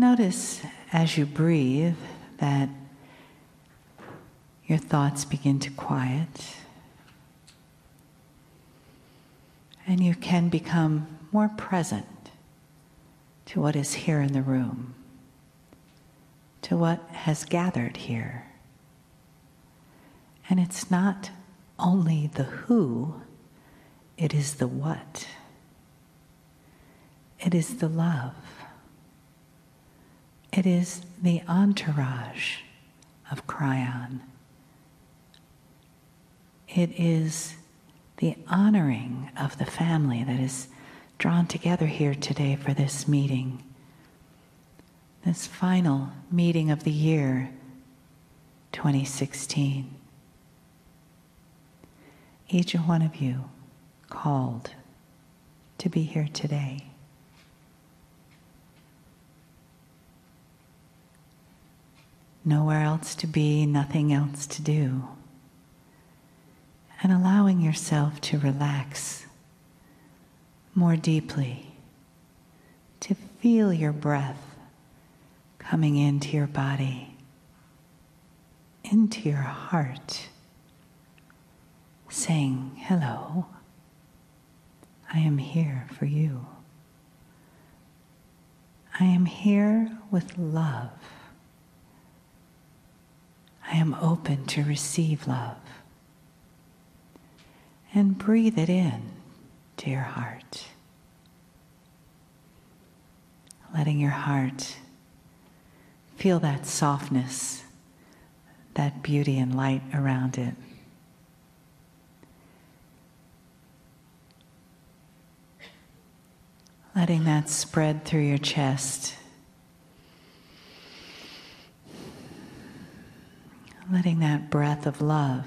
notice as you breathe that your thoughts begin to quiet, and you can become more present to what is here in the room, to what has gathered here. And it's not only the who, it is the what. It is the love. It is the entourage of Kryon. It is the honoring of the family that is drawn together here today for this meeting, this final meeting of the year 2016. Each one of you called to be here today. Nowhere else to be, nothing else to do. And allowing yourself to relax more deeply, to feel your breath coming into your body, into your heart, saying, hello, I am here for you. I am here with love. I am open to receive love. And breathe it in to your heart. Letting your heart feel that softness, that beauty and light around it. Letting that spread through your chest. Letting that breath of love,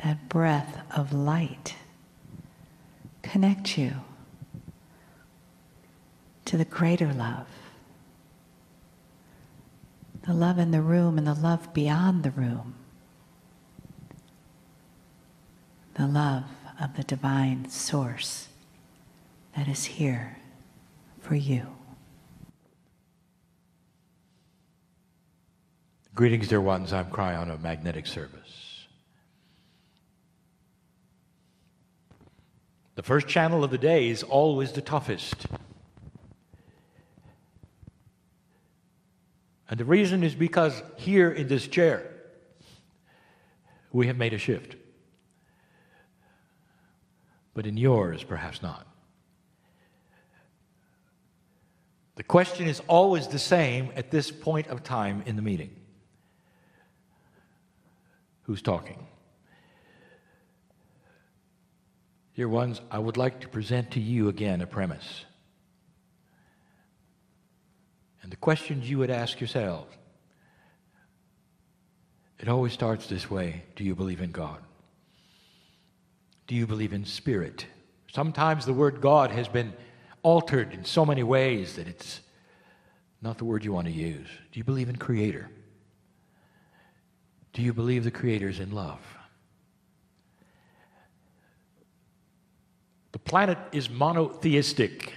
that breath of light, connect you to the greater love. The love in the room and the love beyond the room. The love of the divine source that is here for you. Greetings, dear ones. I'm Kryon of Magnetic Service. The first channel of the day is always the toughest. And the reason is because here in this chair, we have made a shift. But in yours, perhaps not. The question is always the same at this point of time in the meeting. Who's talking? Dear ones, I would like to present to you again a premise. And the questions you would ask yourselves, it always starts this way. Do you believe in God? Do you believe in spirit? Sometimes the word God has been altered in so many ways that it's not the word you want to use. Do you believe in Creator? Do you believe the Creator is in love? The planet is monotheistic.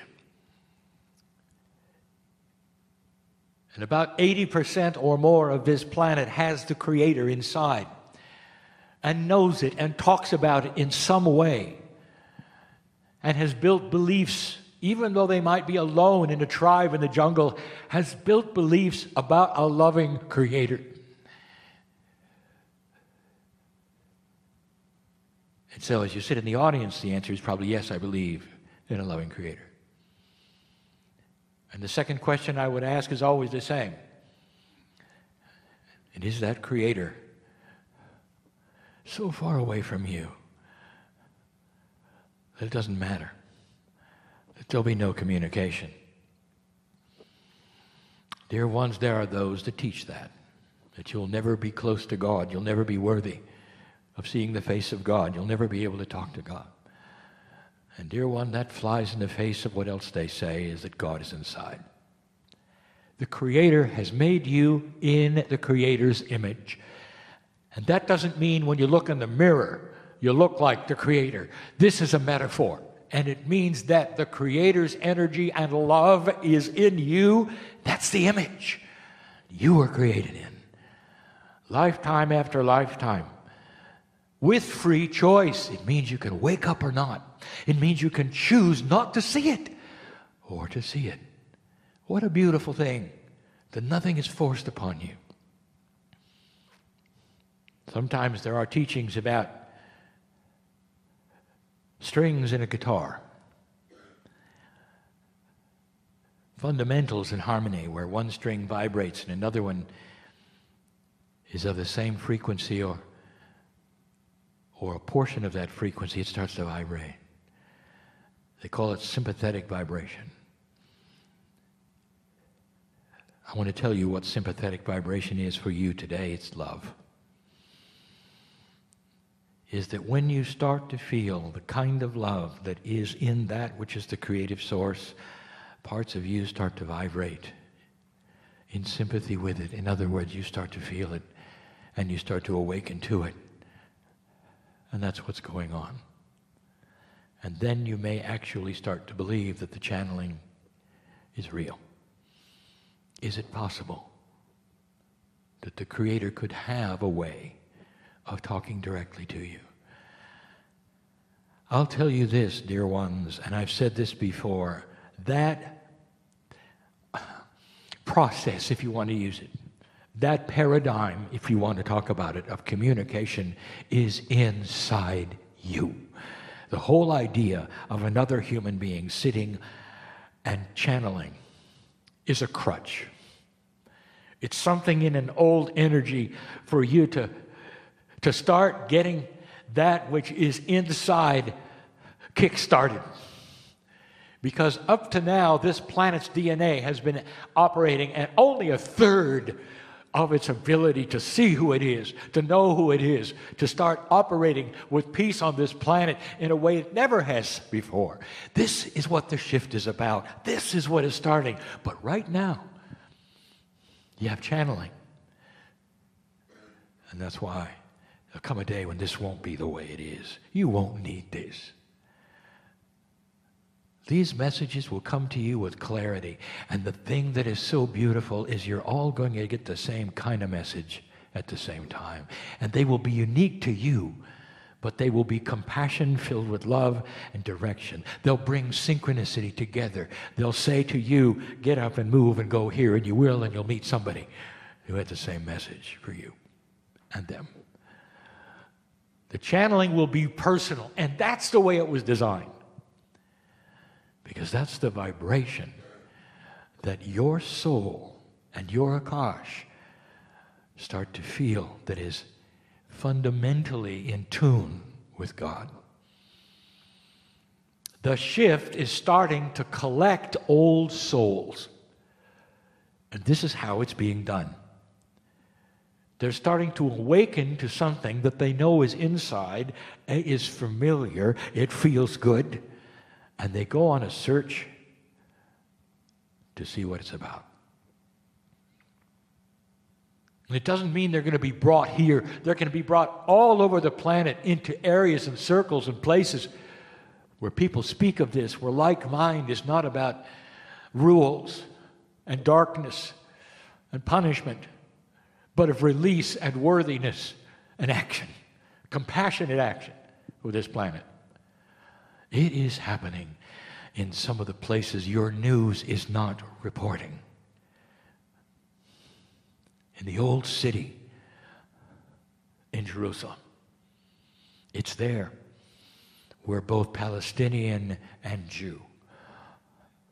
And about 80% or more of this planet has the Creator inside and knows it and talks about it in some way and has built beliefs, even though they might be alone in a tribe in the jungle, has built beliefs about a loving Creator. And so as you sit in the audience, the answer is probably yes, I believe in a loving Creator. And the second question I would ask is always the same. And is that Creator so far away from you that it doesn't matter, that there'll be no communication? Dear ones, there are those that teach that you'll never be close to God, you'll never be worthy of seeing the face of God, you'll never be able to talk to God. And dear one, that flies in the face of what else they say is that God is inside. The Creator has made you in the Creator's image. And that doesn't mean when you look in the mirror, you look like the Creator. This is a metaphor. and it means that the Creator's energy and love is in you. That's the image you were created in. Lifetime after lifetime. With free choice. It means you can wake up or not. It means you can choose not to see it or to see it. What a beautiful thing that nothing is forced upon you. Sometimes there are teachings about strings in a guitar. Fundamentals in harmony, where one string vibrates and another one is of the same frequency or a portion of that frequency, it starts to vibrate. They call it sympathetic vibration. I want to tell you what sympathetic vibration is for you today. It's love. Is that when you start to feel the kind of love that is in that which is the creative source, parts of you start to vibrate in sympathy with it. In other words, you start to feel it and you start to awaken to it. And that's what's going on. And then you may actually start to believe that the channeling is real. Is it possible that the Creator could have a way of talking directly to you? I'll tell you this, dear ones, and I've said this before, that process, if you want to use it, that paradigm, if you want to talk about it, of communication is inside you. The whole idea of another human being sitting and channeling is a crutch. It's something in an old energy for you to start getting that which is inside kick-started. Because up to now, this planet's DNA has been operating at only a third of its ability to see who it is, to know who it is, to start operating with peace on this planet in a way it never has before. This is what the shift is about. This is what is starting. But right now, you have channeling. And that's why there'll come a day when this won't be the way it is. You won't need this. These messages will come to you with clarity. And the thing that is so beautiful is you're all going to get the same kind of message at the same time. And they will be unique to you, but they will be compassion filled with love and direction. They'll bring synchronicity together. They'll say to you, get up and move and go here, and you will, and you'll meet somebody who had the same message for you and them. The channeling will be personal, and that's the way it was designed. Because that's the vibration that your soul and your Akash start to feel that is fundamentally in tune with God. The shift is starting to collect old souls. And this is how it's being done. They're starting to awaken to something that they know is inside, it is familiar, it feels good. And they go on a search to see what it's about. And it doesn't mean they're going to be brought here. They're going to be brought all over the planet into areas and circles and places where people speak of this, where like mind is not about rules and darkness and punishment, but of release and worthiness and action, compassionate action for this planet. It is happening in some of the places your news is not reporting. In the old city in Jerusalem, it's there where both Palestinian and Jew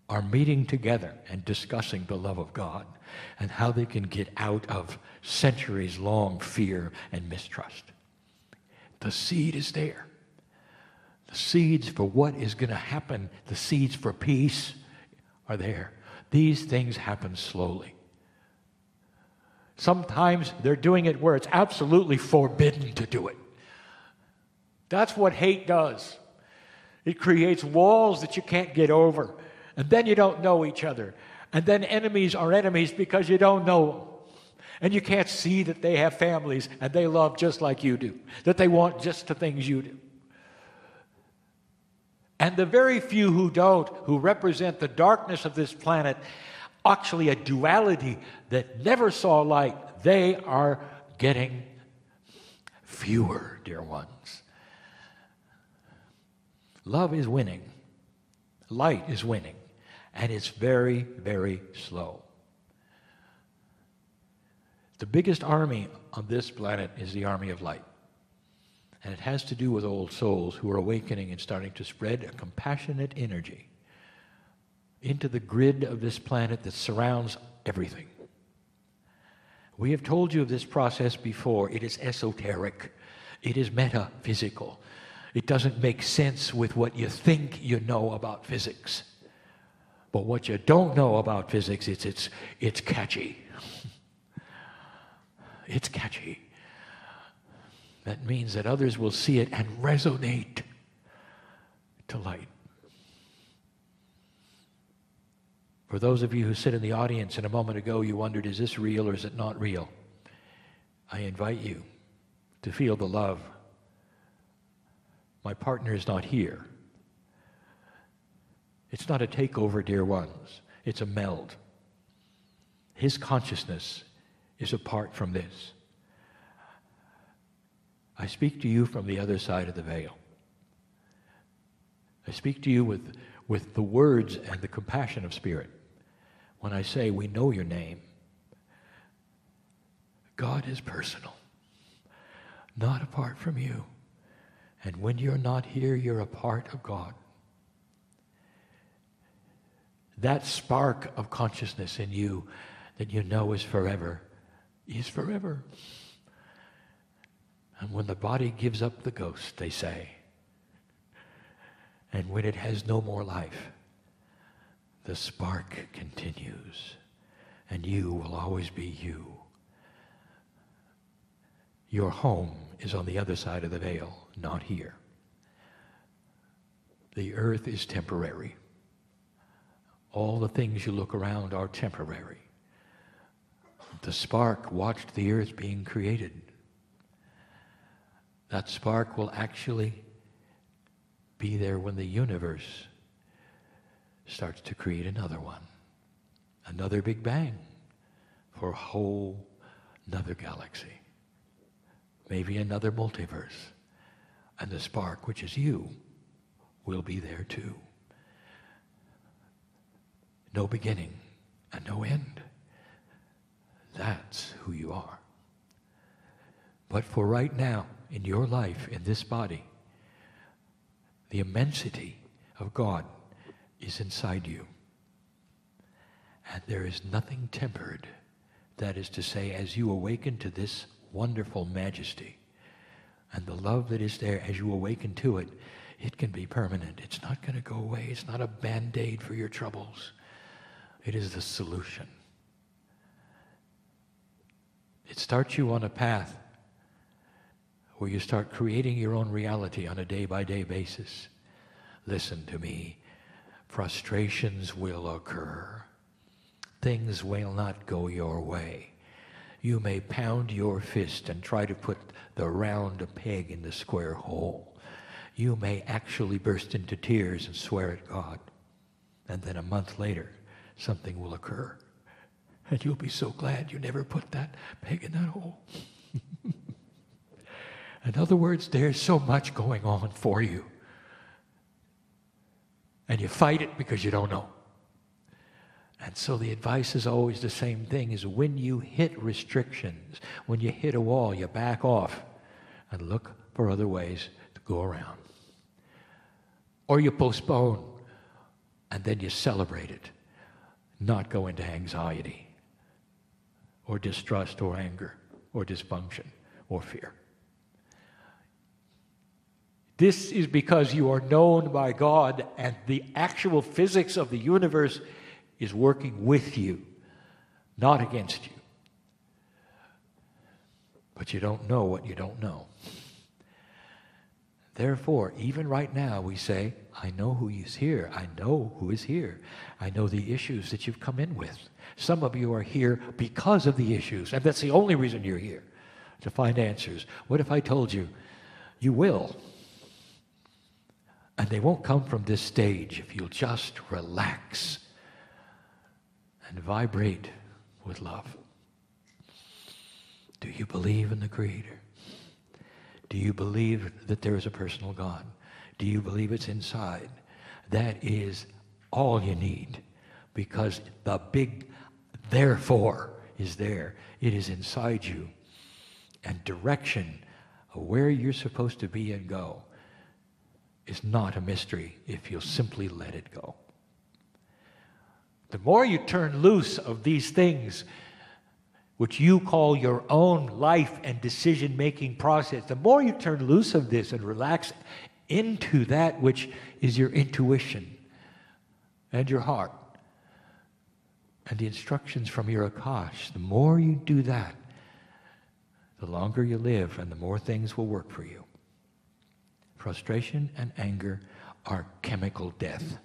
are meeting together and discussing the love of God and how they can get out of centuries-long fear and mistrust. The seed is there. The seeds for what is going to happen, the seeds for peace are there. These things happen slowly. Sometimes they're doing it where it's absolutely forbidden to do it. That's what hate does. It creates walls that you can't get over. And then you don't know each other. And then enemies are enemies because you don't know them. And you can't see that they have families and they love just like you do. That they want just the things you do. And the very few who don't, who represent the darkness of this planet, actually a duality that never saw light, they are getting fewer, dear ones. Love is winning. Light is winning. And it's very, very slow. The biggest army on this planet is the army of light. And it has to do with old souls who are awakening and starting to spread a compassionate energy into the grid of this planet that surrounds everything. We have told you of this process before. It is esoteric. It is metaphysical. It doesn't make sense with what you think you know about physics. But what you don't know about physics, it's catchy. It's catchy. That means that others will see it and resonate to light. For those of you who sit in the audience, and a moment ago you wondered, is this real or is it not real? I invite you to feel the love. My partner is not here. It's not a takeover, dear ones. It's a meld. His consciousness is apart from this. I speak to you from the other side of the veil. I speak to you with the words and the compassion of spirit. When I say, we know your name, God is personal, not apart from you. And when you're not here, you're a part of God. That spark of consciousness in you that you know is forever. And when the body gives up the ghost, they say, and when it has no more life, the spark continues, and you will always be you. Your home is on the other side of the veil, not here. The earth is temporary. All the things you look around are temporary. The spark watched the earth being created. That spark will actually be there when the universe starts to create another one. Another Big Bang for a whole another galaxy. Maybe another multiverse. And the spark, which is you, will be there too. No beginning and no end. That's who you are. But for right now, in your life, in this body, the immensity of God is inside you. And there is nothing tempered. That is to say, as you awaken to this wonderful majesty and the love that is there, as you awaken to it, it can be permanent. It's not going to go away. It's not a band-aid for your troubles. It is the solution. It starts you on a path where you start creating your own reality on a day-by-day basis. Listen to me. Frustrations will occur. Things will not go your way. You may pound your fist and try to put the round peg in the square hole. You may actually burst into tears and swear at God. And then a month later, something will occur. And you'll be so glad you never put that peg in that hole. In other words, there's so much going on for you. And you fight it because you don't know. And so the advice is always the same thing, is when you hit restrictions, when you hit a wall, you back off and look for other ways to go around. Or you postpone and then you celebrate it, not go into anxiety or distrust or anger or dysfunction or fear. This is because you are known by God and the actual physics of the universe is working with you, not against you. But you don't know what you don't know. Therefore, even right now we say, I know who is here. I know who is here. I know the issues that you've come in with. Some of you are here because of the issues, and that's the only reason you're here, to find answers. What if I told you, you will? And they won't come from this stage if you'll just relax and vibrate with love. Do you believe in the Creator? Do you believe that there is a personal God? Do you believe it's inside? That is all you need, because the big therefore is there. It is inside you. And direction of where you're supposed to be and go is not a mystery if you'll simply let it go. The more you turn loose of these things, which you call your own life and decision-making process, the more you turn loose of this and relax into that which is your intuition and your heart and the instructions from your Akash, the more you do that, the longer you live and the more things will work for you. Frustration and anger are chemical death.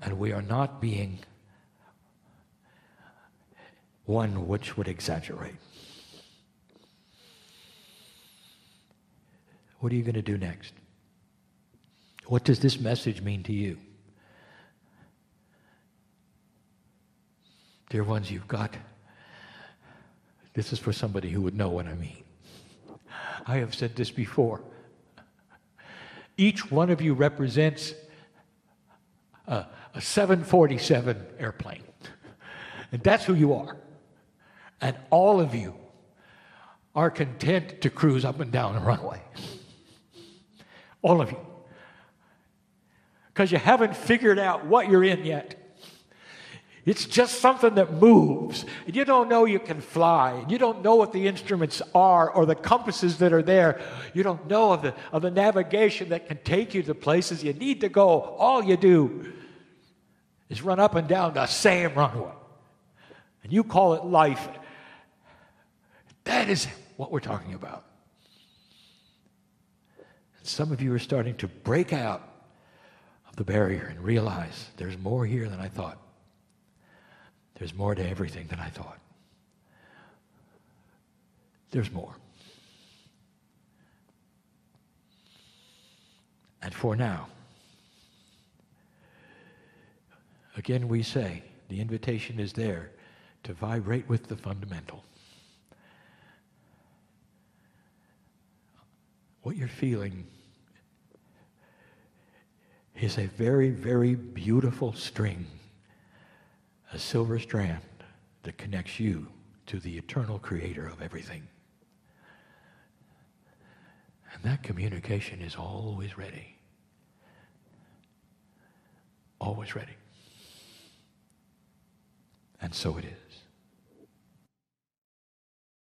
And we are not being one which would exaggerate. What are you going to do next? What does this message mean to you? Dear ones, you've got, this is for somebody who would know what I mean. I have said this before. Each one of you represents a 747 airplane. And that's who you are. And all of you are content to cruise up and down a runway. All of you. Because you haven't figured out what you're in yet. It's just something that moves. And you don't know you can fly. And you don't know what the instruments are or the compasses that are there. You don't know of the navigation that can take you to places you need to go. All you do is run up and down the same runway. And you call it life. That is what we're talking about. And some of you are starting to break out of the barrier and realize there's more here than I thought. There's more to everything than I thought. There's more. And for now, again we say, the invitation is there to vibrate with the fundamental. What you're feeling is a very, very beautiful string, a silver strand that connects you to the eternal creator of everything. And that communication is always ready. Always ready. And so it is.